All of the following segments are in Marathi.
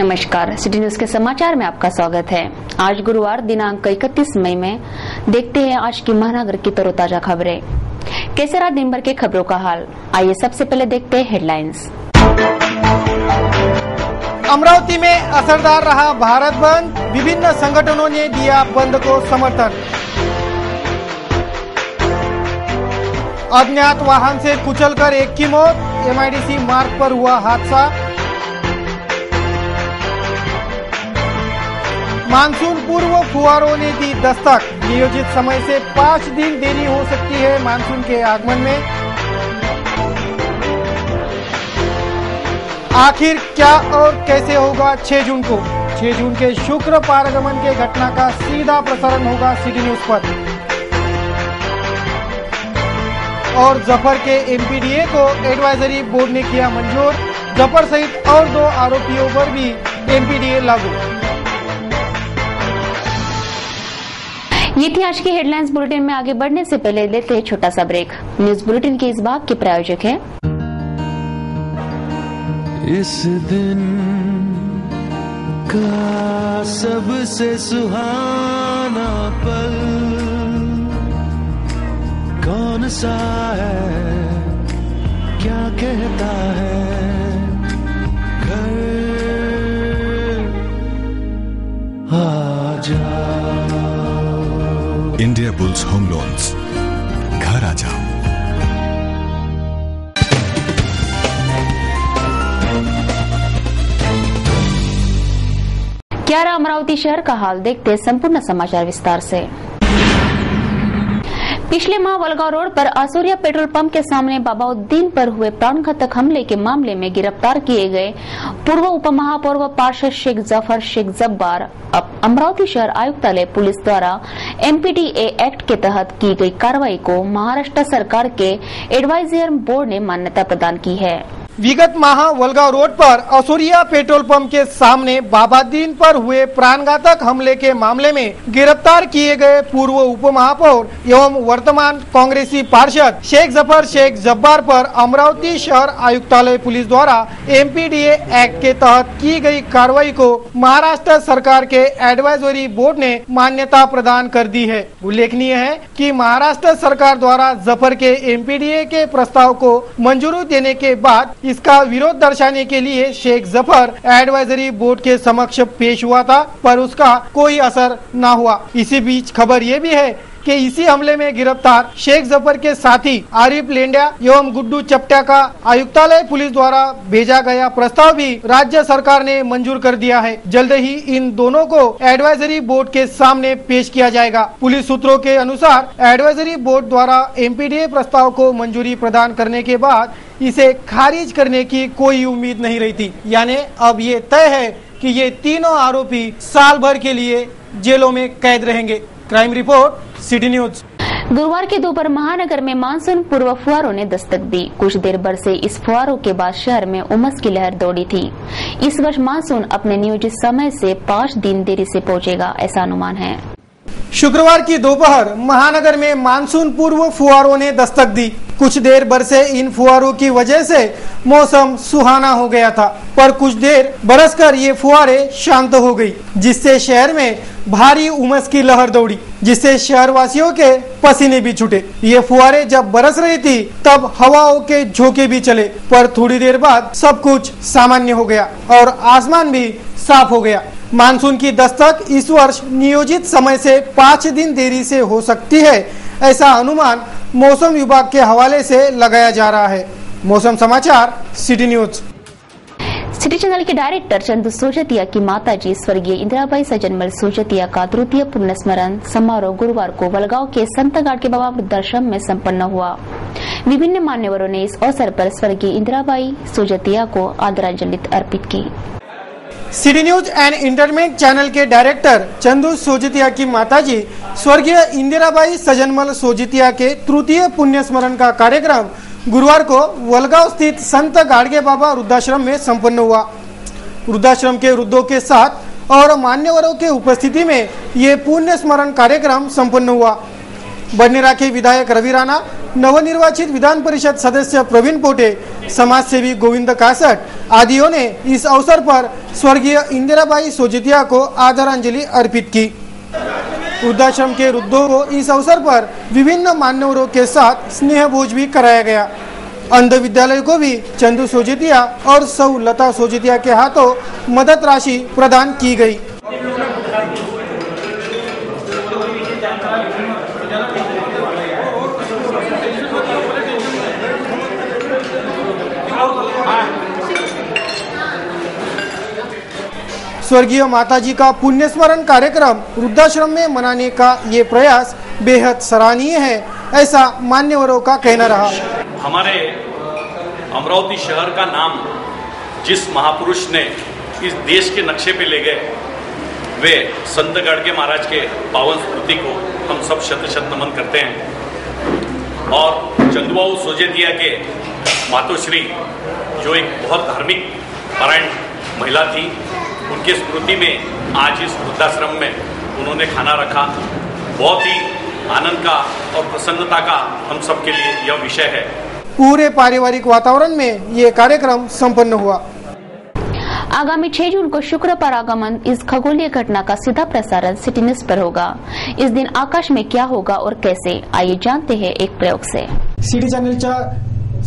नमस्कार, सिटी न्यूज के समाचार में आपका स्वागत है। आज गुरुवार दिनांक 31 मई में देखते हैं आज की महानगर की तरोताजा खबरें। कैसे रहा दिन भर के खबरों का हाल, आइए सबसे पहले देखते हैं हेडलाइंस। अमरावती में असरदार रहा भारत बंद, विभिन्न संगठनों ने दिया बंद को समर्थन। अज्ञात वाहन से कुचलकर एक की मौत, MIDC मार्ग पर हुआ हादसा। मानसून पूर्व फुहारों ने दी दस्तक, नियोजित समय से 5 दिन देरी हो सकती है मानसून के आगमन में। आखिर क्या और कैसे होगा 6 जून को? 6 जून के शुक्र पारगमन के घटना का सीधा प्रसारण होगा सिटी न्यूज पर। और जफर के MPDA को एडवाइजरी बोर्ड ने किया मंजूर, जफर सहित और 2 आरोपियों पर भी MPDA लागू। ये थी आज की हेडलाइंस। बुलेटिन में आगे बढ़ने से पहले लेते हैं छोटा सा ब्रेक। न्यूज बुलेटिन के इस भाग के प्रायोजक हैं इस दिन का सबसे सुहाना पल कौन सा है, क्या कहता है घर आ जा। इंडिया बुल्स होम लोन्स, घर आ जाओ। क्या रहा अमरावती शहर का हाल, देखते हैं संपूर्ण समाचार विस्तार से। पिछले माह वलगांव रोड पर आसूरिया पेट्रोल पंप के सामने बाबाउद्दीन पर हुए प्राणघातक हमले के मामले में गिरफ्तार किए गए पूर्व उपमहापौर व पार्षद शेख जफर शेख जब्बार अब अमरावती शहर आयुक्तालय पुलिस द्वारा MPDA एक्ट के तहत की गई कार्रवाई को महाराष्ट्र सरकार के एडवाइजरी बोर्ड ने मान्यता प्रदान की है। विगत माह वलगांव रोड पर आसूरिया पेट्रोल पंप के सामने बाबाउद्दीन पर हुए प्राणघातक हमले के मामले में गिरफ्तार किए गए पूर्व उपमहापौर एवं वर्तमान कांग्रेसी पार्षद शेख जफर शेख जब्बार पर अमरावती शहर आयुक्तालय पुलिस द्वारा MPDA एक्ट के तहत की गई कार्रवाई को महाराष्ट्र सरकार के एडवाइजरी बोर्ड ने मान्यता प्रदान कर दी है। उल्लेखनीय है कि महाराष्ट्र सरकार द्वारा जफर के MPDA के प्रस्ताव को मंजूरी देने के बाद इसका विरोध दर्शाने के लिए शेख जफर एडवाइजरी बोर्ड के समक्ष पेश हुआ था, पर उसका कोई असर न हुआ। इसी बीच खबर ये भी है कि इसी हमले में गिरफ्तार शेख जफर के साथी आरिफ लेंडिया एवं गुड्डू चपटा का आयुक्तालय पुलिस द्वारा भेजा गया प्रस्ताव भी राज्य सरकार ने मंजूर कर दिया है। जल्द ही इन दोनों को एडवाइजरी बोर्ड के सामने पेश किया जाएगा। पुलिस सूत्रों के अनुसार एडवाइजरी बोर्ड द्वारा MPDA प्रस्ताव को मंजूरी प्रदान करने के बाद इसे खारिज करने की कोई उम्मीद नहीं रही थी। यानी अब ये तय है कि ये तीनों आरोपी साल भर के लिए जेलों में कैद रहेंगे। Crime report, city news. गुरुवार के दोपहर महानगर में मानसून पूर्व फुहारों ने दस्तक दी। कुछ देर बरसे इस फुहारों के बाद शहर में उमस की लहर दौड़ी थी। इस वर्ष मानसून अपने नियोजित समय से 5 दिन देरी से पहुंचेगा, ऐसा अनुमान है। शुक्रवार की दोपहर महानगर में मानसून पूर्व फुहारों ने दस्तक दी। कुछ देर बरसे इन फुहारों की वजह से मौसम सुहाना हो गया था, पर कुछ देर बरसकर ये फुहारे शांत हो गई, जिससे शहर में भारी उमस की लहर दौड़ी, जिससे शहरवासियों के पसीने भी छूटे। ये फुहारे जब बरस रही थी तब हवाओं के झोंके भी चले, पर थोड़ी देर बाद सब कुछ सामान्य हो गया और आसमान भी साफ हो गया। मानसून की दस्तक इस वर्ष नियोजित समय से 5 दिन देरी से हो सकती है, ऐसा अनुमान मौसम विभाग के हवाले से लगाया जा रहा है। मौसम समाचार, सिटी न्यूज। सिटी चैनल के डायरेक्टर चंदू सोजतिया की माताजी स्वर्गीय इंदिराबाई सजनमल सोजतिया का तृतीय पुण्यस्मरण समारोह गुरुवार को वलगांव के संत गाड़गे बाबा वृद्धाश्रम में संपन्न हुआ। विभिन्न मान्यवरों ने इस अवसर पर स्वर्गीय इंदिराबाई सोजतिया को आदरांजलि अर्पित की। City News and internet channel के डायरेक्टर चंदू सोजतिया की माताजी स्वर्गीय इंदिराबाई सजनमल सोजतिया के तृतीय पुण्य स्मरण का कार्यक्रम गुरुवार को वलगांव स्थित संत गाड़गे बाबा वृद्धाश्रम में संपन्न हुआ। वृद्धाश्रम के वृद्धों के साथ और मान्यवरों के उपस्थिति में ये पुण्य स्मरण कार्यक्रम संपन्न हुआ। बडनेरा के विधायक रवि राणा, नवनिर्वाचित विधान परिषद सदस्य प्रवीण पोटे, समाजसेवी गोविंद कासट आदियों ने इस अवसर पर स्वर्गीय इंदिराबाई सोजतिया को आदरांजलि अर्पित की। वृद्धाश्रम के वृद्धों को इस अवसर पर विभिन्न मान्यवरों के साथ स्नेह भोज भी कराया गया। अंध विद्यालय को भी चंदू सोजतिया और सौ लता सोजतिया के हाथों मदद राशि प्रदान की गई। स्वर्गीय माताजी का पुण्य स्मरण कार्यक्रम वृद्धाश्रम में मनाने का ये प्रयास बेहद सराहनीय है, ऐसा मान्यवरों का कहना रहा। हमारे अमरावती शहर का नाम जिस महापुरुष ने इस देश के नक्शे पे ले गए, वे संत गाडगे महाराज के पावन स्मृति को हम सब शत शत नमन करते हैं। और चंदूबाबू सोजतिया के मातोश्री, जो एक बहुत धार्मिक परायण महिला थी, उनके स्मृति में आज इस वृद्धाश्रम में उन्होंने खाना रखा। बहुत ही आनंद का और प्रसन्नता का हम सबके लिए यह विषय है। पूरे पारिवारिक वातावरण में ये कार्यक्रम संपन्न हुआ। आगामी 6 जून को शुक्र पर आगमन इस खगोलीय घटना का सीधा प्रसारण सिटी न्यूज पर होगा। इस दिन आकाश में क्या होगा और कैसे, आइए जानते हैं एक प्रयोग से। सिटी चॅनलच्या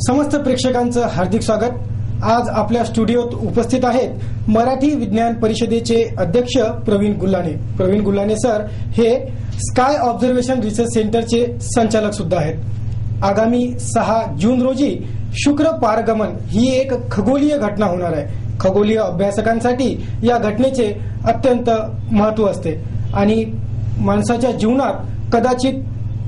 समस्त प्रेक्षकांचं हार्दिक स्वागत। आज आपल्या स्टुडिओत उपस्थित आहेत मराठी विज्ञान परिषदेचे अध्यक्ष प्रवीण गुल्हाने। प्रवीण गुल्हाने सर हे स्काय ऑब्झर्वेशन रिसर्च सेंटरचे संचालक सुद्धा आहेत। आगामी 6 जून रोजी शुक्र पारगमन ही एक खगोलीय घटना होणार आहे। खगोलीय अभ्यासकांसाठी या घटनेचे अत्यंत महत्त्व असते आणि माणसाच्या जीवनात कदाचित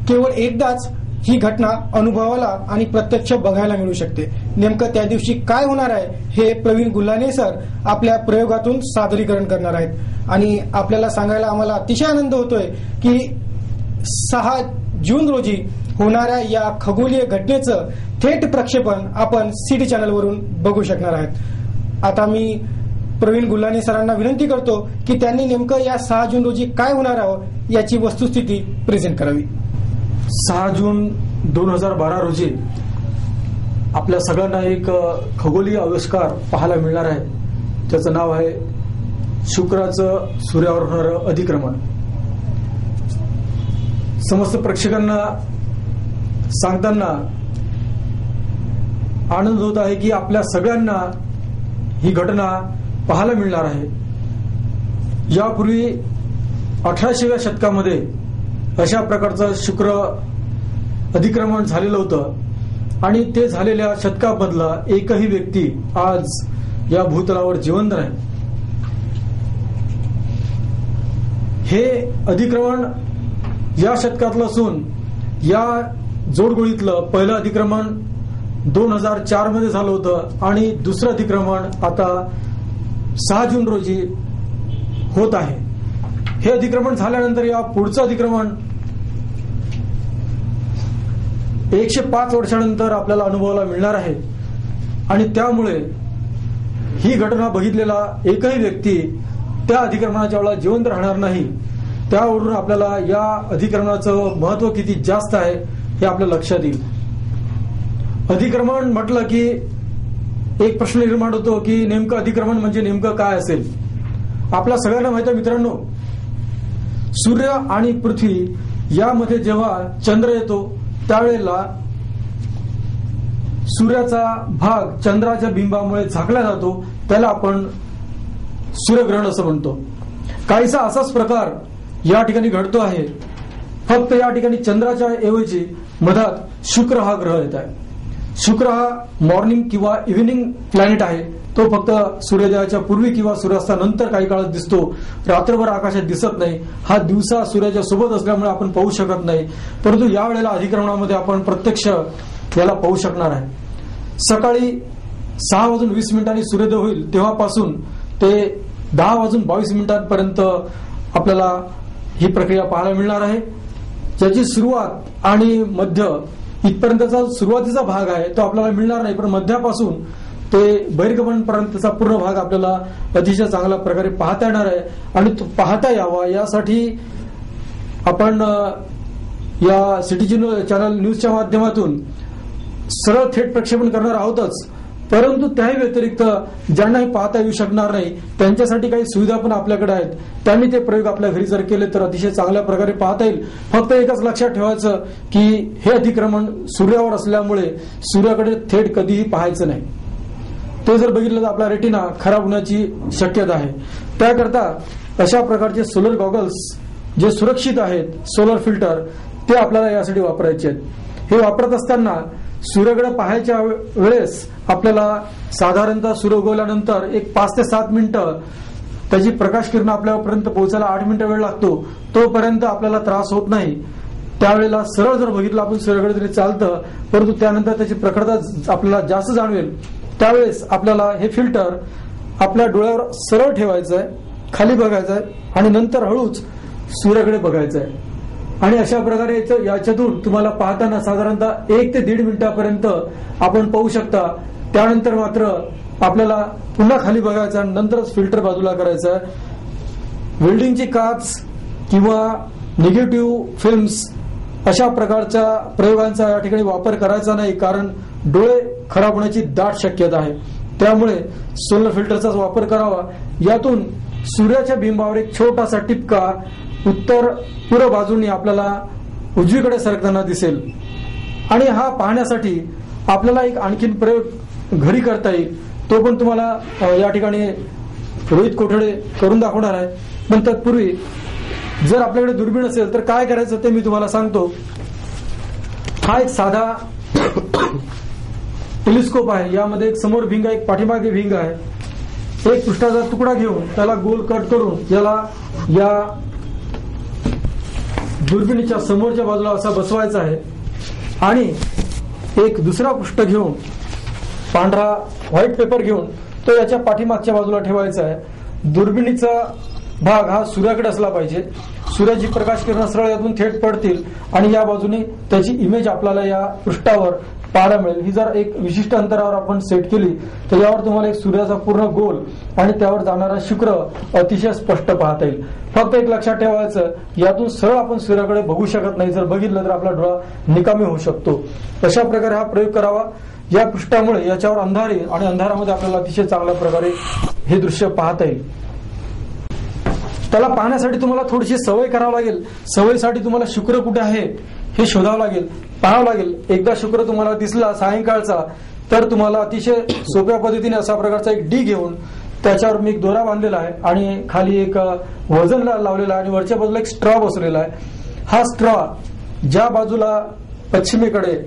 केवळ एकदाच ही घटना अनुभवाला आणि प्रत्यक्ष बघायला मिळू शकते। नेमकं त्या दिवशी काय होणार आहे हे प्रवीण गुल्हाने सर आपल्या प्रयोगातून सादरीकरण करणार आहेत आणि आपल्याला सांगायला आम्हाला अतिशय आनंद होतोय की 6 जून रोजी होणाऱ्या या खगोलीय घटनेचं थेट प्रक्षेपण आपण सिटी चॅनलवरून बघू शकणार आहात। आता मी प्रवीण गुल्हाने सरांना विनंती करतो की त्यांनी नेमकं या 6 जून रोजी काय होणार आहे याची वस्तुस्थिती प्रेझेंट करावी। 6 जून 2012 रोजी आपल्या सगळ्यांना एक खगोलीय आविष्कार पाहायला मिळणार आहे, त्याचं नाव आहे शुक्राचं सूर्यावर होणारं अधिक्रमण। समस्त प्रेक्षकांना सांगताना आनंद होत आहे की आपल्या सगळ्यांना ही घटना पाहायला मिळणार आहे। यापूर्वी 18व्या शतकामध्ये अशा प्रकारचं शुक्र अधिक्रमण झालेलं होतं आणि ते झालेल्या शतकामधला एकही व्यक्ती आज या भूतलावर जिवंत नाही। हे अधिक्रमण या शतकातलं असून या जोडगोळीतलं पहिलं अधिक्रमण 2004 मध्ये झालं होतं आणि दुसरं अधिक्रमण आता 6 जून रोजी होत आहे। हे अधिक्रमण झाल्यानंतर या पुढचं अधिक्रमण 105 वर्षानंतर आपल्याला अनुभवायला मिळणार आहे आणि त्यामुळे ही घटना बघितलेला एकही व्यक्ती त्या अधिक्रमणाच्या वेळेला जिवंत राहणार नाही। त्यावरून आपल्याला या अधिक्रमणाचं महत्व किती जास्त आहे हे आपल्या लक्षात येईल। अधिक्रमण म्हटलं की एक प्रश्न निर्माण होतो की नेमकं अधिक्रमण म्हणजे नेमकं काय असेल। आपल्या सगळ्यांना माहिती आहे मित्रांनो, सूर्य आणि पृथ्वी यामध्ये जेव्हा चंद्र येतो त्यावेळेला सूर्याचा भाग चंद्राच्या बिंबामुळे झाकला जातो, त्याला आपण सूर्यग्रहण असं म्हणतो। काहीसा असाच प्रकार या ठिकाणी घडतो आहे, फक्त या ठिकाणी चंद्राच्या ऐवजी मधात शुक्र हा ग्रह येत आहे। शुक्र हा मॉर्निंग किंवा इव्हिनिंग प्लॅनेट आहे। तो फक्त सूर्योदयाच्या पूर्वी किंवा सूर्यास्तानंतर काही काळात दिसतो, रात्रभर आकाशात दिसत नाही। हा दिवसा सूर्याच्या सोबत असल्यामुळे आपण पाहू शकत नाही, परंतु या वेळेला अधिक्रमणामध्ये आपण प्रत्यक्ष याला पाहू शकणार आहे। सकाळी 6:20 सूर्योदय होईल तेव्हापासून ते 10:22 आपल्याला ही प्रक्रिया पाहायला मिळणार आहे, ज्याची सुरुवात आणि मध्य इथपर्यंतचा सुरुवातीचा भाग आहे तो आपल्याला मिळणार नाही, पण मध्यापासून ते बहिर्गमन पर्यंतचा पूर्ण भाग आपल्याला अतिशय चांगल्या प्रकारे पाहता येणार आहे। आणि तो पाहता यावा यासाठी आपण या सिटी चॅनल न्यूजच्या माध्यमातून सरळ थेट प्रक्षेपण करणार आहोतच, परंतु त्याही व्यतिरिक्त ज्यांना हे पाहता येऊ शकणार नाही त्यांच्यासाठी काही सुविधा पण आपल्याकडे आहेत. त्यांनी ते प्रयोग आपल्या घरी जर केले तर अतिशय चांगल्या प्रकारे पाहता येईल. फक्त एकच लक्षात ठेवायचं की हे अतिक्रमण सूर्यावर असल्यामुळे सूर्याकडे थेट कधीही पाहायचं नाही. ते जर बघितलं तर आपला रेटिना खराब होण्याची शक्यता आहे. त्याकरता अशा प्रकारचे सोलर गॉगल्स जे सुरक्षित आहेत, सोलर फिल्टर, ते आपल्याला यासाठी वापरायचे आहेत. हे वापरत असताना सूर्याकडे पाहायच्या वेळेस आपल्याला साधारणतः सूर्य उगवल्यानंतर एक 5 ते 7 मिनिटं त्याची प्रकाश किरण आपल्यापर्यंत पोहोचायला 8 मिनिटं वेळ लागतो. तोपर्यंत आपल्याला त्रास होत नाही. त्यावेळेला सरळ जर बघितलं आपण सूर्याकडे तरी चालतं, परंतु त्यानंतर त्याची प्रखरता आपल्याला जास्त जाणवेल. त्यावेळेस आपल्याला हे फिल्टर आपल्या डोळ्यावर सरळ ठेवायचं आहे, खाली बघायचं आहे आणि नंतर हळूच सूर्याकडे बघायचं आहे. आणि अशा प्रकारे याच्यातून तुम्हाला पाहताना साधारणतः 1 ते 1.5 मिनिटापर्यंत आपण पाहू शकता. त्यानंतर मात्र आपल्याला पुन्हा खाली बघायचं आणि नंतरच फिल्टर बाजूला करायचं आहे. वेल्डिंगची काच किंवा निगेटिव्ह फिल्म्स अशा प्रकारच्या प्रयोगांचा या ठिकाणी वापर करायचा नाही, कारण डोळे खराब होण्याची दाट शक्यता आहे. त्यामुळे सोलर फिल्टरचाच वापर करावा. यातून सूर्याच्या बिंबावर एक छोटासा टिपका उत्तर पूर्व बाजूने आपल्याला उजवीकडे सरकताना दिसेल. आणि हा पाहण्यासाठी आपल्याला एक आणखीन प्रयोग घरी करता येईल. तो पण तुम्हाला या ठिकाणी रोहित कोठडे करून दाखवणार आहे. पण तत्पूर्वी जर आपल्याकडे दुर्बीण असेल तर काय करायचं ते मी तुम्हाला सांगतो. हा एक साधा टेलिस्कोप आहे. यामध्ये एक समोर भिंग आहे, एक पाठीमागे भिंग आहे. एक पृष्ठाचा तुकडा घेऊन त्याला गोल कट करून याला या दुर्बिणीच्या समोरच्या बाजूला असा बसवायचा आहे आणि एक दुसरा पृष्ठ घेऊन पांढरा व्हाईट पेपर घेऊन तो याच्या पाठीमागच्या बाजूला ठेवायचा आहे. दुर्बिणीचा भाग हा सूर्याकडे असला पाहिजे. सूर्याची प्रकाश किरण सरळ यातून थेट पडतील आणि या बाजूने त्याची इमेज आपल्याला या पृष्ठावर पाहायला मिळेल. ही जर एक विशिष्ट अंतरावर आपण सेट केली तर यावर तुम्हाला एक सूर्याचा पूर्ण गोल आणि त्यावर जाणारा शुक्र अतिशय स्पष्ट पाहता येईल. फक्त एक लक्षात ठेवायचं, यातून सरळ आपण सूर्याकडे बघू शकत नाही. जर बघितलं तर आपला डोळा निकामी होऊ शकतो. अशा प्रकारे हा प्रयोग करावा. या पृष्ठामुळे याच्यावर अंधार येईल आणि अंधारामध्ये आपल्याला अतिशय चांगल्या प्रकारे हे दृश्य पाहता येईल. त्याला पाहण्यासाठी तुम्हाला थोडीशी सवय करावी लागेल. सवयीसाठी तुम्हाला शुक्र कुठे आहे हे शोधावं लागेल, पाहावं लागेल. एकदा शुक्र तुम्हाला दिसला सायंकाळचा तर तुम्हाला अतिशय सोप्या पद्धतीने अशा प्रकारचा एक डी घेऊन त्याच्यावर मी एक दोरा बांधलेला आहे आणि खाली एक वजन लावलेला आहे आणि वरच्या बाजूला एक स्ट्रॉ बसवलेला आहे. हा स्ट्रॉ ज्या बाजूला पश्चिमेकडे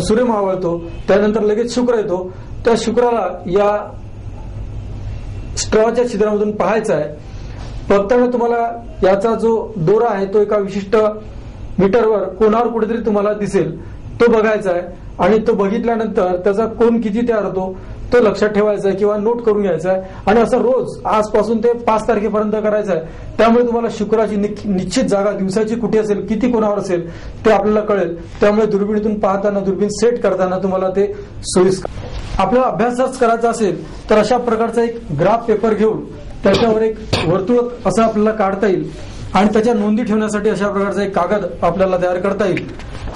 सूर्य मावळतो त्यानंतर लगेच शुक्र येतो, त्या शुक्राला या स्ट्रॉच्या छिद्रामधून पाहायचा आहे. बघताना तुम्हाला याचा जो दोरा आहे तो एका विशिष्ट मीटरवर कोणावर कुठेतरी तुम्हाला दिसेल, तो बघायचा आहे आणि तो बघितल्यानंतर त्याचा कोन किती तयार होतो तो लक्षात ठेवायचा आहे किंवा नोट करून घ्यायचा आहे आणि असं रोज आजपासून ते 5 तारखेपर्यंत करायचं आहे. त्यामुळे तुम्हाला शुक्राची निश्चित जागा दिवसाची कुठे असेल, किती कोणावर असेल ते आपल्याला कळेल. त्यामुळे दुर्बिणीतून पाहताना, दुर्बीण सेट करताना तुम्हाला ते सोयीस्कर. आपल्याला अभ्यासच करायचा असेल तर अशा प्रकारचा एक ग्राफ पेपर घेऊन त्याच्यावर एक वर्तुळ असं आपल्याला काढता येईल आणि त्याच्या नोंदी ठेवण्यासाठी अशा प्रकारचा एक कागद आपल्याला तयार करता येईल.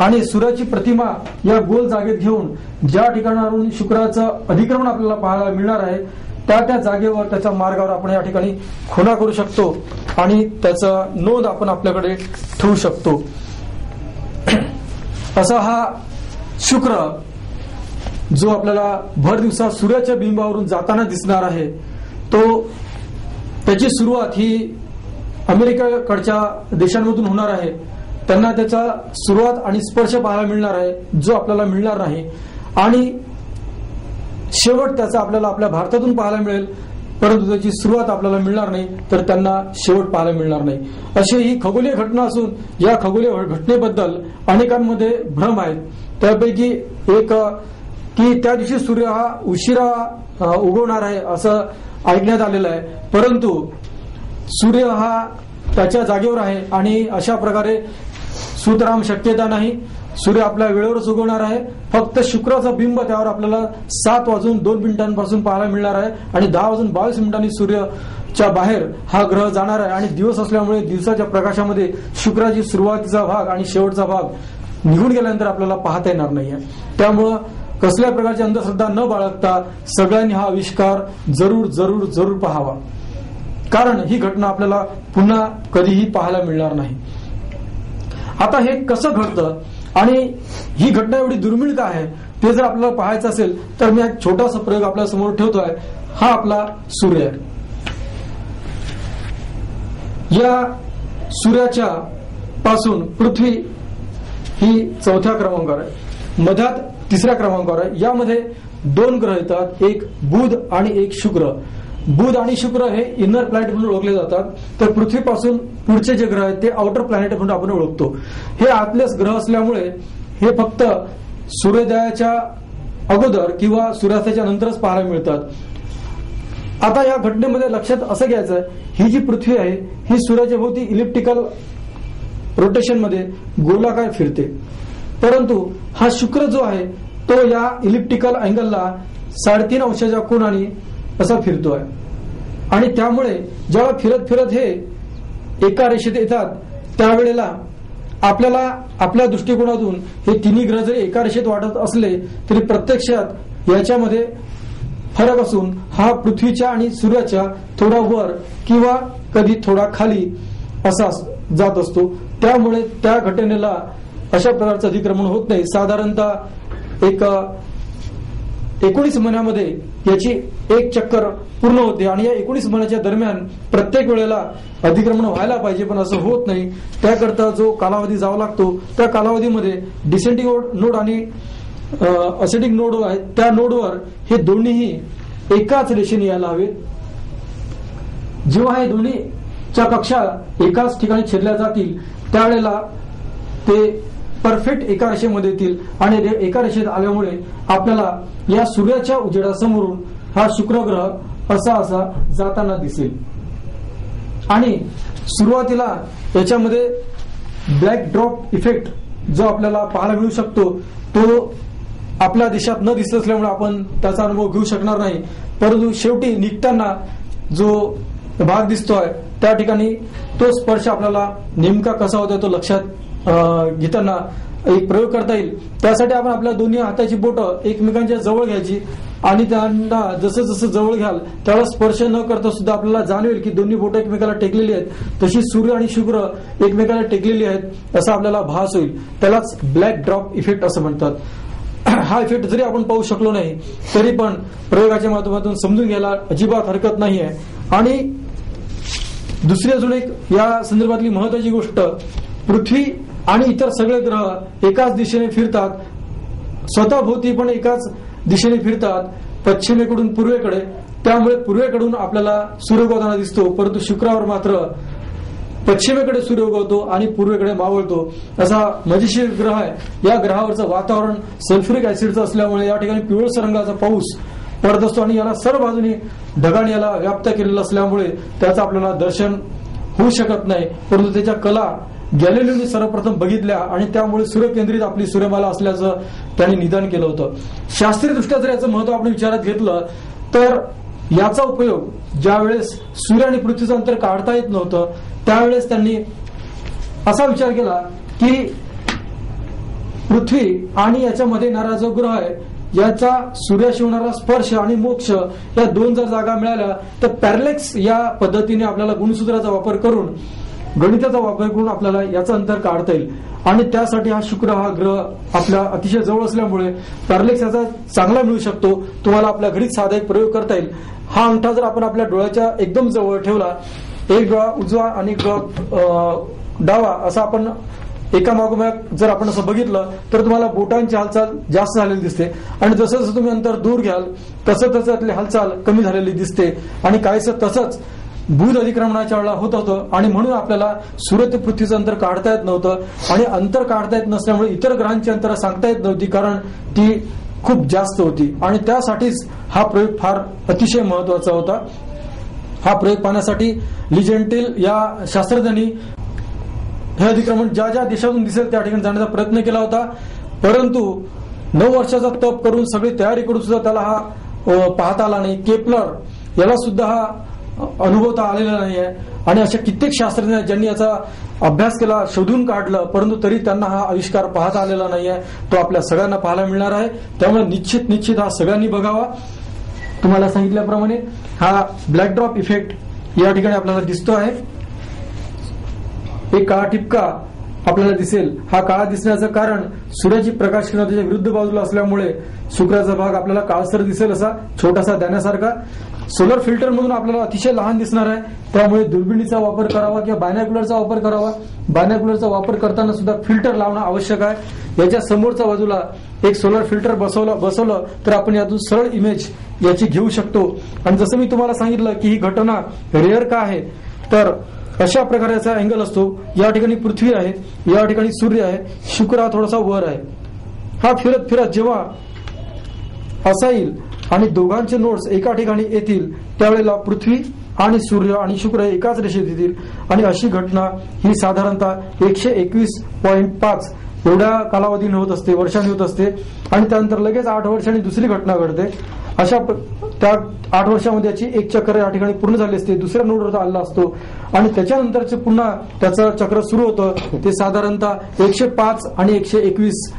आणि सूर्याची प्रतिमा या गोल जागेत घेऊन ज्या ठिकाणावरून शुक्राचं अधिक्रमण आपल्याला पाहायला मिळणार आहे त्या जागेवर, त्याच्या मार्गावर आपण या ठिकाणी खुणा करू शकतो आणि त्याचा नोंद आपण आपल्याकडे ठेवू शकतो. असा हा शुक्र जो आपल्याला भर दिवसा सूर्याच्या बिंबावरून जाताना दिसणार आहे, तो त्याची सुरुवात ही अमेरिकेकडच्या देशांमधून होणार आहे. त्यांना त्याचा सुरुवात आणि स्पर्श पाहायला मिळणार आहे जो आपल्याला मिळणार नाही आणि शेवट त्याचा आपल्याला आपल्या भारतातून पाहायला मिळेल, परंतु त्याची सुरुवात आपल्याला मिळणार नाही, तर त्यांना शेवट पाहायला मिळणार नाही. अशी ही खगोलीय घटना असून या खगोलीय घटनेबद्दल अनेकांमध्ये भ्रम आहेत. त्यापैकी एक की त्या दिवशी सूर्य हा उशिरा उगवणार आहे असं ऐकण्यात आलेलं आहे, परंतु सूर्य हा त्याच्या जागेवर आहे आणि अशा प्रकारे सुतराम शक्यता नाही. सूर्य आपल्या वेळेवरच उगवणार आहे. फक्त शुक्राचा बिंब त्यावर आपल्याला 7:02 पासून पाहायला मिळणार आहे आणि 10:22 सूर्य च्या बाहेर हा ग्रह जाणार आहे आणि दिवस असल्यामुळे दिवसाच्या प्रकाशामध्ये शुक्राची सुरुवातीचा भाग आणि शेवटचा भाग निघून गेल्यानंतर आपल्याला पाहता येणार नाहीये. त्यामुळं कसल्या प्रकारची अंधश्रद्धा न बाळगता सगळ्यांनी हा आविष्कार जरूर जरूर जरूर पाहावा, कारण ही घटना आपल्याला पुन्हा कधीही पाहायला मिळणार नाही. आता हे कसं घडतं आणि ही घटना एवढी दुर्मिळ का आहे ते जर आपल्याला पाहायचं असेल तर मी एक छोटासा प्रयोग आपल्या समोर ठेवतोय. हा आपला सूर्य आहे. या सूर्याच्या पासून पृथ्वी ही 4थ्या क्रमांकावर आहे, मध्यात 3ऱ्या क्रमांकावर आहे. यामध्ये 2 ग्रह येतात, एक बुध आणि एक शुक्र. बुध आणि शुक्र हे इनर प्लॅनेट म्हणून ओळखले जातात, तर पृथ्वीपासून पुढचे जे ग्रह आहेत ते आउटर प्लॅनेट म्हणून आपण ओळखतो. हे आतलेच ग्रह असल्यामुळे हे फक्त सूर्योदयाच्या अगोदर किंवा सूर्यास्ताच्या नंतरच पाहायला मिळतात. आता या घटनेमध्ये लक्षात असं घ्यायचं, ही जी पृथ्वी आहे ही सूर्याच्या भोवती इलिप्टिकल रोटेशन मध्ये गोलाकार फिरते, परंतु हा शुक्र जो आहे तो या इलिप्टिकल अँगलला 3.5 अंशाच्या कोनाने असा फिरतोय. आणि त्यामुळे जेव्हा फिरत फिरत हे एका रेषेत येतात त्यावेळेला आपल्याला आपल्या दृष्टिकोनातून हे तिन्ही ग्रह जरी एका रेषेत वाटत असले तरी प्रत्यक्षात याच्यामध्ये फरक असून हा पृथ्वीच्या आणि सूर्याच्या थोडा वर किंवा कधी थोडा खाली असा जात असतो. त्यामुळे त्या घटनेला अशा प्रकारचं अतिक्रमण होत नाही. साधारणतः एक 19 महिन्यामध्ये याची एक चक्कर पूर्ण होते आणि या 19 महिन्याच्या दरम्यान प्रत्येक वेळेला अतिक्रमण व्हायला पाहिजे, पण असं होत नाही. त्याकरता जो कालावधी जावा लागतो त्या कालावधीमध्ये डिसेंडिंग नोड आणि असेंडिंग नोड आहे त्या नोडवर हे दोन्हीही एकाच रेषेने यायला हवेत. जेव्हा हे दोन्हीच्या कक्षा एकाच ठिकाणी छेदल्या जातील त्यावेळेला ते परफेक्ट एका रेषेमध्ये येतील आणि एका रेषेत आल्यामुळे आपल्याला या सूर्याच्या उजेडासमोरून हा शुक्र ग्रह असा जाताना दिसेल. आणि सुरुवातीला याच्यामध्ये ब्लॅक ड्रॉप इफेक्ट जो आपल्याला पाहायला मिळू शकतो तो आपल्या देशात न दिसत असल्यामुळे आपण त्याचा अनुभव घेऊ शकणार नाही, परंतु शेवटी निघताना जो भाग दिसतोय त्या ठिकाणी तो स्पर्श आपल्याला नेमका कसा होता तो लक्षात घेताना एक प्रयोग करता येईल. त्यासाठी आपण आपल्या दोन्ही हाताची बोटं एकमेकांच्या जवळ घ्यायची आणि त्यांना जसं जसं जवळ घ्याल त्याला स्पर्श न करता सुद्धा आपल्याला जाणवेल की दोन्ही बोटं एकमेकाला टेकलेली आहेत, तशी सूर्य आणि शुक्र एकमेकाला टेकलेली आहेत असा आपल्याला भास होईल. त्यालाच ब्लॅक ड्रॉप इफेक्ट असं म्हणतात. हा इफेक्ट जरी आपण पाहू शकलो नाही तरी पण प्रयोगाच्या माध्यमातून समजून घ्यायला अजिबात हरकत नाही आहे. आणि दुसरी अजून एक या संदर्भातली महत्वाची गोष्ट, पृथ्वी आणि इतर सगळे ग्रह एकाच दिशेने फिरतात, स्वतः भोवती पण एकाच दिशेने फिरतात, पश्चिमेकडून पूर्वेकडे. त्यामुळे पूर्वेकडून आपल्याला सूर्य उगवताना दिसतो, परंतु शुक्रावर मात्र पश्चिमेकडे सूर्य उगवतो आणि पूर्वेकडे मावळतो. असा मजेशीर ग्रह आहे. या ग्रहावरचं वातावरण सल्फ्युरिक ऍसिडचं असल्यामुळे या ठिकाणी पिवळसर रंगाचा पाऊस पडत असतो आणि याला सर्व बाजूने ढगाने याला व्याप्त केलेलं असल्यामुळे त्याचं आपल्याला दर्शन होऊ शकत नाही, परंतु त्याच्या कला गॅलिलिओने सर्वप्रथम बघितल्या आणि त्यामुळे सूर्यकेंद्रित आपली सूर्यमाला असल्याचं त्यांनी निदान केलं होतं. शास्त्रीय दृष्ट्या जर याचं महत्व आपण विचारात घेतलं तर याचा उपयोग ज्यावेळेस सूर्य आणि पृथ्वीचं अंतर काढता येत नव्हतं त्यावेळेस त्यांनी असा विचार केला की पृथ्वी आणि याच्यामध्ये येणारा जो ग्रह आहे याचा सूर्याशी होणारा स्पर्श आणि मोक्ष या दोन जर जागा मिळाल्या तर पॅरलेक्स या पद्धतीने आपल्याला गुणसूत्राचा वापर करून गणिताचा वापर करून आपल्याला याचं अंतर काढता येईल. आणि त्यासाठी हा शुक्र हा ग्रह आपल्या अतिशय जवळ असल्यामुळे पॅरलेक्स याचा चांगला मिळू शकतो. तुम्हाला आपल्या घरीच साधा एक प्रयोग करता येईल. हा अंगठा जर आपण आपल्या डोळ्याच्या एकदम जवळ ठेवला, एक डोळा उजवा आणि एक डोळा डावा असा आपण एका मागोमाग जर आपण असं बघितलं तर तुम्हाला बोटांची हालचाल जास्त झालेली दिसते आणि जसं जसं तुम्ही अंतर दूर घ्याल तसं तसं त्यातली हालचाल कमी झालेली दिसते. आणि काहीसं तसंच बुध अधिक्रमणाच्या वेळेला होत होतं आणि म्हणून आपल्याला सूर्य ते पृथ्वीचं अंतर काढता येत नव्हतं आणि अंतर काढता येत नसल्यामुळे इतर ग्रहांची अंतर सांगता येत नव्हती कारण ती खूप जास्त होती. आणि त्यासाठीच हा प्रयोग फार अतिशय महत्वाचा होता. हा प्रयोग पाहण्यासाठी लिजेंटेल या शास्त्रज्ञांनी हे अधिक्रमण ज्या ज्या देशातून दिसेल त्या ठिकाणी जाण्याचा प्रयत्न केला होता, परंतु 9 वर्षाचा तप करून सगळी तयारी करून सुद्धा त्याला हा पाहता आला नाही. केपलर याला सुद्धा हा अनुभवता आलेला नाही आहे आणि अशा कित्येक शास्त्रज्ञ ज्यांनी याचा अभ्यास केला, शोधून काढलं, परंतु तरी त्यांना हा आविष्कार पाहता आलेला नाही आहे. तो आपल्या सगळ्यांना पाहायला मिळणार आहे. त्यामुळे निश्चित हा सगळ्यांनी बघावा. तुम्हाला सांगितल्याप्रमाणे हा ब्लॅक ड्रॉप इफेक्ट या ठिकाणी आपल्याला दिसतो आहे. एक काळा ठिपका आपल्याला दिसेल. हा काळा दिसण्याचं कारण सूर्याची प्रकाश किरण त्याच्या विरुद्ध बाजूला असल्यामुळे शुक्राचा भाग आपल्याला काळसर दिसेल, असा छोटासा दाण्यासारखा. सोलर फिल्टर मधून आपल्याला अतिशय लहान दिसणार आहे. त्यामुळे दुर्बिणीचा वापर करावा किंवा बायनॅक्युलरचा वापर करावा. बायनॅक्युलरचा वापर करताना सुद्धा फिल्टर लावणं आवश्यक आहे. याच्या समोरच्या बाजूला एक सोलर फिल्टर बसवलं तर आपण यातून सरळ इमेज याची घेऊ शकतो. आणि जसं मी तुम्हाला सांगितलं की ही घटना रेअर का आहे, तर अशा प्रकारचा अँगल असतो. या ठिकाणी पृथ्वी आहे, या ठिकाणी सूर्य आहे, शुक्र हा थोडासा वर आहे. हा फिरत फिरत जेव्हा असा येईल आणि दोघांचे नोड्स एका ठिकाणी येतील त्यावेळेला पृथ्वी आणि सूर्य आणि शुक्र एकाच रेषेत येतील. आणि अशी घटना ही साधारणतः 121.5 एवढ्या कालावधीने होत असते, वर्षांनी होत असते. आणि त्यानंतर लगेच 8 वर्षांनी दुसरी घटना घडते. अशा त्या 8 वर्षामध्ये याची एक चक्र या ठिकाणी पूर्ण झाले असते, दुसऱ्या नोडवर आलेला असतो आणि त्याच्यानंतरचे पुन्हा त्याचं चक्र सुरू होतं. ते साधारणतः 105 आणि 121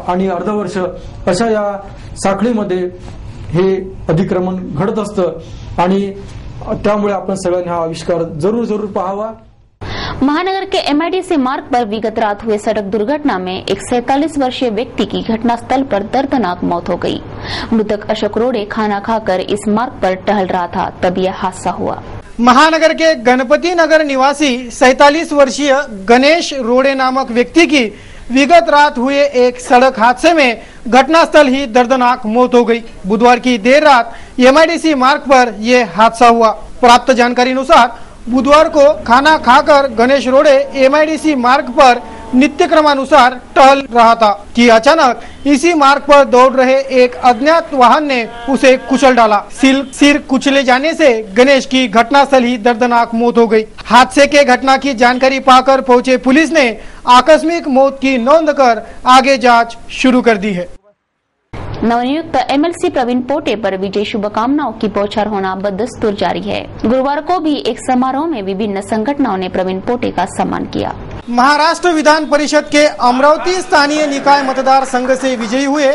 आणि अर्ध वर्ष अशा या साखळीमध्ये हे अधिक्रमण घडत असतं. आणि त्यामुळे आपण सगळ्यांनी हा आविष्कार जरूर पाहावा. महानगर के MIDC मार्ग पर विगत रात हुए सड़क दुर्घटना में एक 47 वर्षीय व्यक्ति की घटनास्थल पर दर्दनाक मौत हो गई. मृतक अशोक रोड़े खाना खाकर इस मार्ग पर टहल रहा था, तब यह हादसा हुआ. महानगर के गणपति नगर निवासी 47 वर्षीय गणेश रोड़े नामक व्यक्ति की विगत रात हुए एक सड़क हादसे में घटनास्थल ही दर्दनाक मौत हो गई. बुधवार की देर रात MIDC मार्ग पर यह हादसा हुआ. प्राप्त जानकारी अनुसार बुधवार को खाना खाकर गणेश रोड़े MIDC मार्ग पर नित्य क्रमानुसार टहल रहा था कि अचानक इसी मार्ग पर दौड़ रहे एक अज्ञात वाहन ने उसे कुचल डाला. सिर कुचले जाने से गणेश की घटनास्थल ही दर्दनाक मौत हो गई. हादसे के घटना की जानकारी पाकर पहुंचे पुलिस ने आकस्मिक मौत की नोंद कर आगे जांच शुरू कर दी है. नवनियुक्त MLC प्रवीण पोटे पर विजय शुभकामनाओं की बौछार होना बदस्तूर जारी है. गुरुवार को भी एक समारोह में विभिन्न संगठनों ने प्रवीण पोटे का सम्मान किया. महाराष्ट्र विधान परिषद के अमरावती स्थानीय निकाय मतदार संघ से विजयी हुए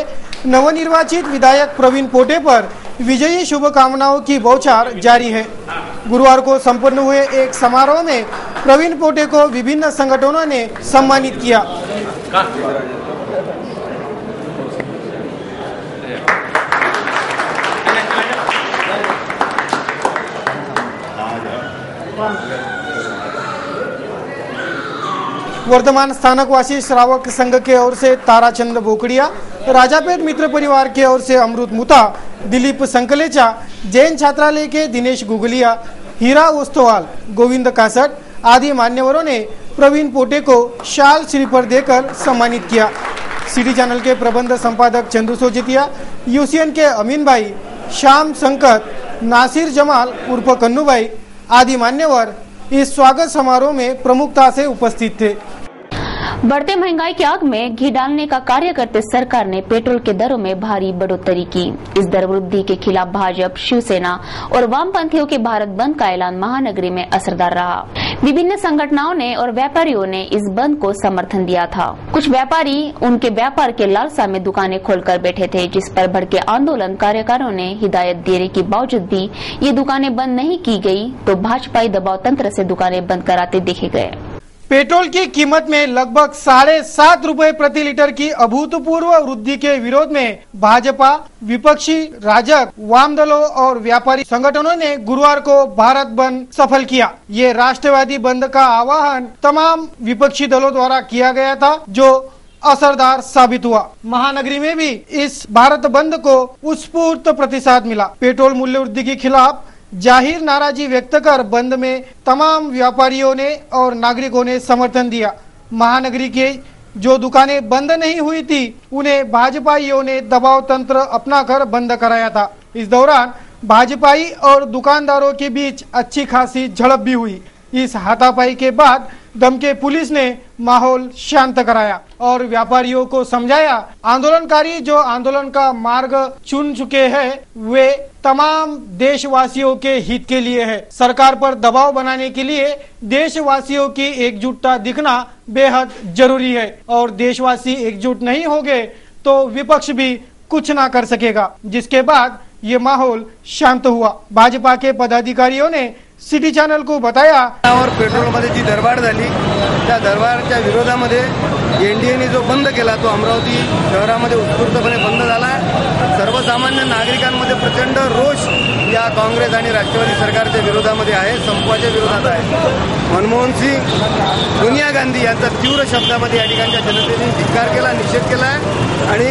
नवनिर्वाचित विधायक प्रवीण पोटे पर विजयी शुभकामनाओं की बौछार जारी है. गुरुवार को संपन्न हुए एक समारोह में प्रवीण पोटे को विभिन्न संगठनों ने सम्मानित किया. वर्धमान स्थानकवासी श्रावक संघ के ओर से ताराचंद बोकड़िया, राजापेट मित्र परिवार के ओर से अमृत मुता, दिलीप संकलेचा, जैन छात्रालय के दिनेश गुगलिया, हीरा ओस्तवाल, गोविंद कासट आदि मान्यवरों ने प्रवीण पोटे को शाल श्रीफल देकर सम्मानित किया. सिटी चैनल के प्रबंध संपादक चंदू सोजितिया, UCN के अमीन भाई, श्याम संकट, नासिर जमाल उर्फ कन्नूभाई आदि मान्यवर इस स्वागत समारोह में प्रमुखता से उपस्थित थे. बढ़ते महंगाई की आग में घी डालने का कार्य करते सरकार ने पेट्रोल के दरों में भारी बढ़ोतरी की. इस दर वृद्धि के खिलाफ भाजपा, शिवसेना और वामपंथियों के भारत बंद का ऐलान महानगरी में असरदार रहा. विभिन्न संगठनों ने और व्यापारियों ने इस बंद को समर्थन दिया था. कुछ व्यापारी उनके व्यापार के लालसा में दुकानें खोलकर बैठे थे, जिस पर भड़के आंदोलनकारियों ने हिदायत देने के बावजूद भी ये दुकानें बंद नहीं की गई तो भाजपाई दबाव तंत्र से दुकानें बंद कराते देखे गए. पेट्रोल की कीमत में लगभग 7.5 रुपए प्रति लीटर की अभूतपूर्व वृद्धि के विरोध में भाजपा, विपक्षी, राजग, वाम दलों और व्यापारी संगठनों ने गुरुवार को भारत बंद सफल किया. ये राष्ट्रवादी बंद का आह्वान तमाम विपक्षी दलों द्वारा किया गया था, जो असरदार साबित हुआ. महानगरी में भी इस भारत बंद को उत्स्फूर्त प्रतिसाद मिला. पेट्रोल मूल्य वृद्धि के खिलाफ जाहिर नाराजी व्यक्त कर बंद में तमाम व्यापारियों ने और नागरिकों ने समर्थन दिया. महानगरी के जो दुकानें बंद नहीं हुई थी उन्हें भाजपाइयों ने दबाव तंत्र अपनाकर बंद कराया था. इस दौरान भाजपाई और दुकानदारों के बीच अच्छी खासी झड़प भी हुई. इस हाथापाई के बाद दम के पुलिस ने माहौल शांत कराया और व्यापारियों को समझाया आंदोलनकारी जो आंदोलन का मार्ग चुन चुके हैं वे तमाम देशवासियों के हित के लिए है। सरकार पर दबाव बनाने के लिए देशवासियों की एकजुटता दिखना बेहद जरूरी है और देशवासी एकजुट नहीं होंगे तो विपक्ष भी कुछ ना कर सकेगा। जिसके बाद ये माहौल शांत हुआ। भाजपा के पदाधिकारियों ने सिटी चॅनल को बताया और पेट्रोलमध्ये जी दरबार झाली त्या दरबारच्या विरोधामध्ये एनडीएने जो बंद केला तो अमरावती शहरामध्ये उत्स्फूर्तपणे बंद झाला। सर्वसामान्य नागरिकांमध्ये प्रचंड रोष या काँग्रेस आणि राष्ट्रवादी सरकारच्या विरोधामध्ये आहे, संपवाच्या विरोधात आहे। मनमोहन सिंग, सोनिया गांधी यांचा तीव्र शब्दामध्ये या ठिकाणच्या जनतेने धिक्कार केला, निषेध केला आणि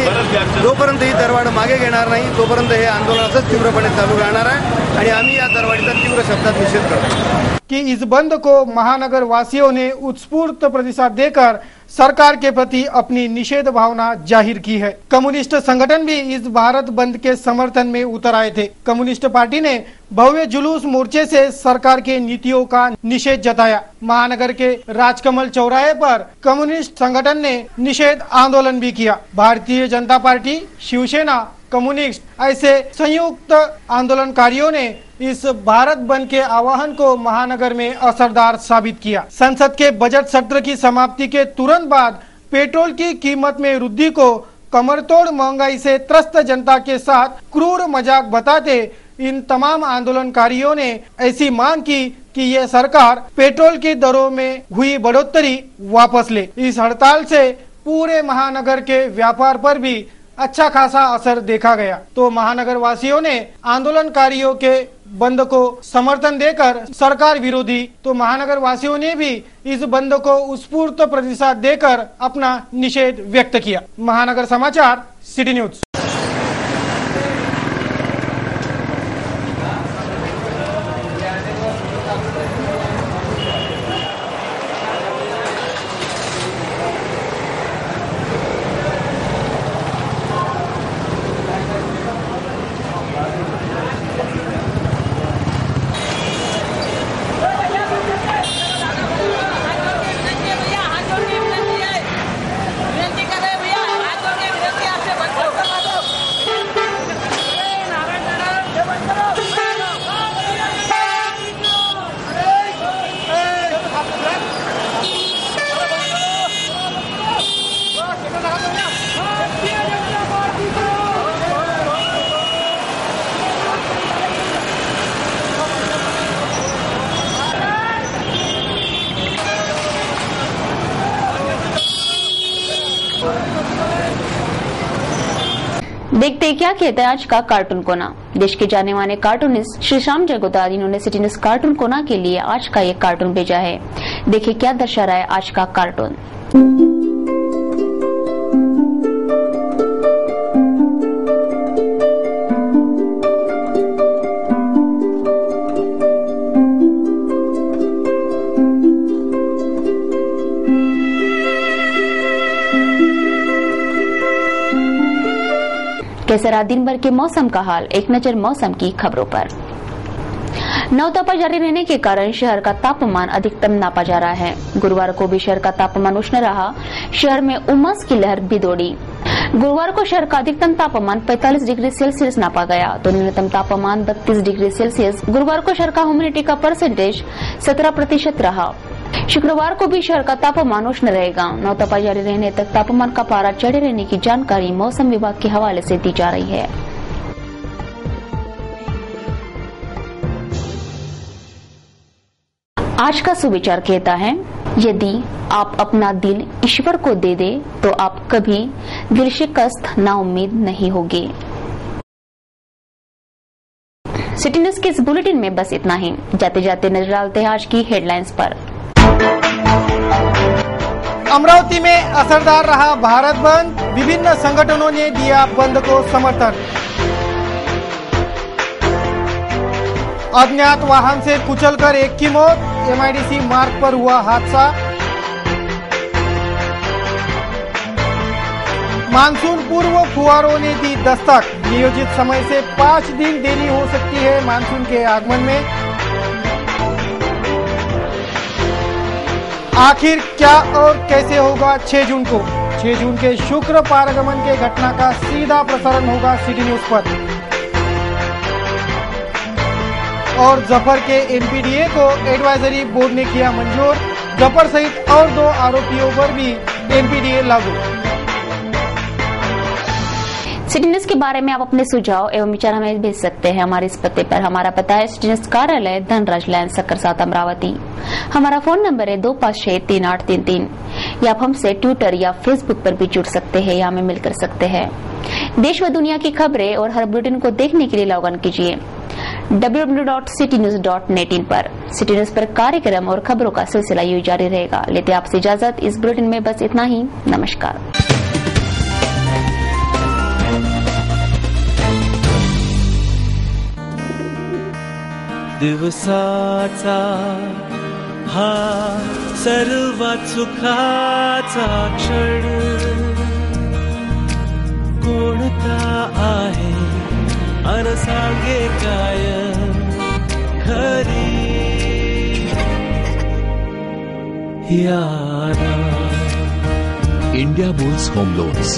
जोपर्यंत ही दरवाढ मागे घेणार नाही तोपर्यंत हे आंदोलन असंच तीव्रपणे चालू राहणार आहे आणि आम्ही या दरवाढीचा तीव्र शब्दात निषेध करतो। कि इस बंद को महानगर वासियों ने उत्स्फूर्त प्रतिसाद देकर सरकार के प्रति अपनी निषेध भावना जाहिर की है। कम्युनिस्ट संगठन भी इस भारत बंद के समर्थन में उतर आए थे। कम्युनिस्ट पार्टी ने भव्य जुलूस मोर्चे से सरकार के नीतियों का निषेध जताया। महानगर के राजकमल चौराहे पर कम्युनिस्ट संगठन ने निषेध आंदोलन भी KIA. Bharatiya Janata party, Shiv Sena, communist ऐसे संयुक्त आंदोलनकारियों ने इस भारत बंद के आह्वान को महानगर में असरदार साबित किया। संसद के बजट सत्र की समाप्ति के तुरंत बाद पेट्रोल की कीमत में वृद्धि को कमरतोड़ महंगाई से त्रस्त जनता के साथ क्रूर मजाक बताते इन तमाम आंदोलनकारियों ने ऐसी मांग की कि ये सरकार पेट्रोल की दरों में हुई बढ़ोतरी वापस ले। इस हड़ताल से पूरे महानगर के व्यापार पर भी अच्छा खासा असर देखा गया। तो महानगर वासियों ने आंदोलनकारियों के बंद को समर्थन देकर सरकार विरोधी तो महानगर वासियों ने भी इस बंद को उत्स्फूर्त प्रतिसाद देकर अपना निषेध व्यक्त किया। महानगर समाचार, सिटी न्यूज। देखते क्या कहते हैं आज का कार्टून कोना। देश के जाने माने कार्टूनिस्ट श्री श्याम जगोदार इन्होंने सिटी न्यूज कार्टून कोना के लिए आज का ये कार्टून भेजा है। देखिए क्या दर्शा रहा है आज का कार्टून। कैसा रहा दिन भर के मौसम का हाल, एक नजर मौसम की खबरों पर। नौतपा जारी रहने के कारण शहर का तापमान अधिकतम नापा जा रहा है। गुरुवार को भी शहर का तापमान उष्ण रहा। शहर में उमस की लहर भी दौड़ी। गुरुवार को शहर का अधिकतम तापमान 45 डिग्री सेल्सियस नापा गया तो न्यूनतम तापमान 32 डिग्री सेल्सियस। गुरुवार को शहर का ह्यूमिडिटी का परसेंटेज 17% रहा। शुक्रवार को भी शहर का तापमान उष्ण रहेगा। नौतपा जारी रहने तक तापमान का पारा चढ़े रहने की जानकारी मौसम विभाग के हवाले से दी जा रही है। आज का सुविचार कहता है, यदि आप अपना दिल ईश्वर को दे दे तो आप कभी दिल शिकस्त नाउम्मीद नहीं होगे। सिटी न्यूज के इस बुलेटिन में बस इतना ही। जाते जाते नजर डालते हैं आज की हेडलाइंस पर। अमरावती में असरदार रहा भारत बंद, विभिन्न संगठनों ने दिया बंद को समर्थन। अज्ञात वाहन से कुचलकर एक की मौत, एमआईडीसी मार्ग पर हुआ हादसा। मानसून पूर्व फुहारों ने दी दस्तक, नियोजित समय से 5 दिन देरी हो सकती है मानसून के आगमन में। आखिर क्या और कैसे होगा 6 जून को? 6 जून के शुक्र पारगमन के घटना का सीधा प्रसारण होगा सिटी न्यूज पर। और जफर के एनपीडीए को एडवाइजरी बोर्ड ने किया मंजूर। जफर सहित और 2 आरोपियों पर भी एनपीडीए लागू। सिटी न्यूज के बारे में आप अपने सुझाव एवं विचार हमें भेज सकते हैं हमारे इस पते पर। हमारा पता है सिटी न्यूज कार्यालय धनराज लाइन सक्कर 7 अमरावती। हमारा फोन नंबर है 25638333। या आप हमसे ट्विटर या फेसबुक पर भी जुड़ सकते हैं या हमें मिल कर सकते हैं। देश व दुनिया की खबरें और हर बुलेटिन को देखने के लिए लॉग इन कीजिए www.citynews.net इन पर। सिटी न्यूज पर कार्यक्रम और खबरों का सिलसिला यूं जारी रहेगा। लेते आपसे इजाजत। इस बुलेटिन में बस इतना ही। नमस्कार। दिवसाचा हा सर्वात सुखाचा क्षण कोणता आहे अन सांगे काय खरी यारा इंडिया बुल्स होम लोन्स,